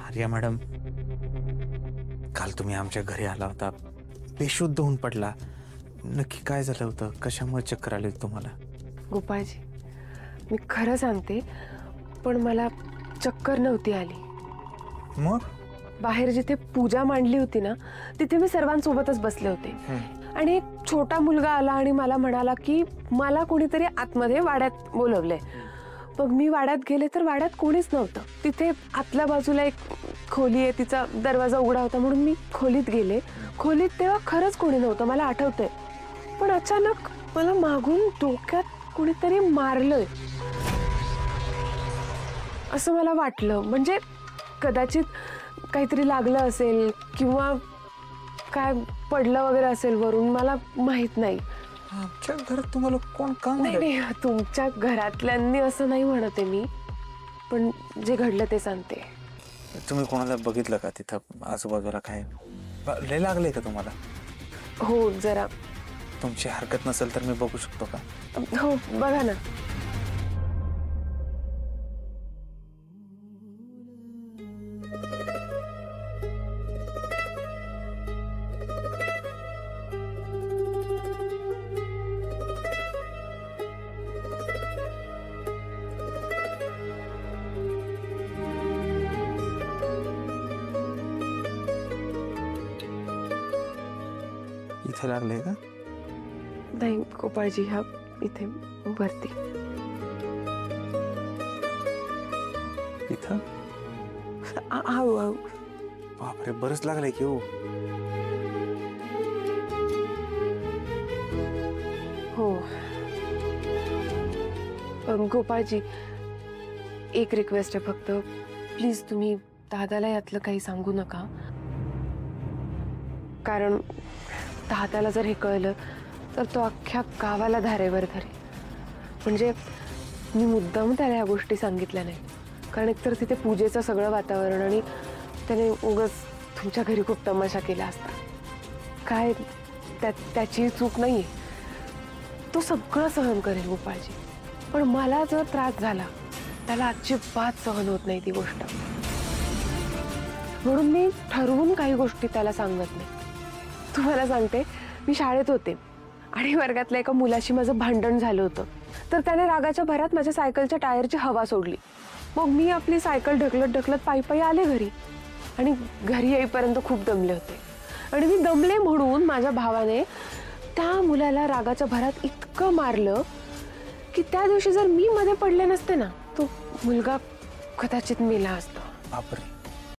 Arya madam, काल तुम्ही आमच्या घरी आला होता, बेशुद्ध होऊन पडला. नक्की काय झालं होतं? कशामुळे चक्कर आली तुम्हाला? गोपाळजी, मी खरं सांगते, पण मला चक्कर नव्हती आली. मग बाहेर जिथे पूजा मांडली होती ना, तिथे मी सर्वांसोबतच बसले होते आणि एक छोटा मुलगा आला आणि मला म्हणाला की मला कोणीतरी आतमध्ये वाड्यात बोलवलंय. मग मी वाड्यात गेले तर वाड्यात कोणीच नव्हतं. तिथे आतल्या बाजूला एक खोली आहे, तिचा दरवाजा उघडा होता म्हणून मी खोलीत गेले. खोलीत तेव्हा खरंच कोणी नव्हतं, मला आठवतंय. पण अचानक मला मागून डोक्यात कोणीतरी मारलंय असं मला वाटलं. म्हणजे कदाचित काहीतरी लागलं असेल किंवा काय पडलं वगैरे असेल वरून, मला माहित नाही. आमच्या घरात तुम्हाला कोण काम? नाही, तुमच्या घरातल्यांनी असं नाही म्हणते मी, पण जे घडलं ते सांगते. तुम्ही कोणाला बघितलं का तिथं आजूबाजूला? काय लय लागले का तुम्हाला? हो, जरा. तुमची हरकत नसेल तर मी बघू शकतो का? हो, बघा ना. इथे लागले का? नाही गोपाळजी, ह्या इथे वरती. इथं? आऊ आऊ. बापरे, बरंच लागलंय की हो. हो गोपाळजी, एक रिक्वेस्ट आहे फक्त, प्लीज तुम्ही दादाला यातलं काही सांगू नका. कारण दादाला जर हे कळलं तर तो अख्ख्या गावाला धारेवर धरेल. म्हणजे मी मुद्दाम त्याला या गोष्टी सांगितल्या नाही, कारण एकतर तिथे पूजेचं सगळं वातावरण आणि त्याने उगाच तुमच्या घरी खूप तमाशा केला असता. काय त्याची चूक नाही, तो सगळं सहन करेल गोपाळजी. पण मला जर त्रास झाला, त्याला अजिबात सहन होत नाही ती गोष्ट. म्हणून मी ठरवून काही गोष्टी त्याला सांगत नाही. तुम्हाला सांगते, मी शाळेत होते आणि वर्गातल्या एका मुलाशी माझं भांडण झालं होतं. तर त्याने रागाच्या भरात माझ्या सायकलच्या टायरची हवा सोडली. मग मी आपली सायकल ढकलत ढकलत पायी पायी आले घरी आणि घरी येईपर्यंत खूप दमले होते. आणि मी दमले म्हणून माझ्या भावाने त्या मुलाला रागाच्या भरात इतकं मारलं की त्या दिवशी जर मी मध्ये पडले नसते ना, तो मुलगा कदाचित मेला असता. बापरे.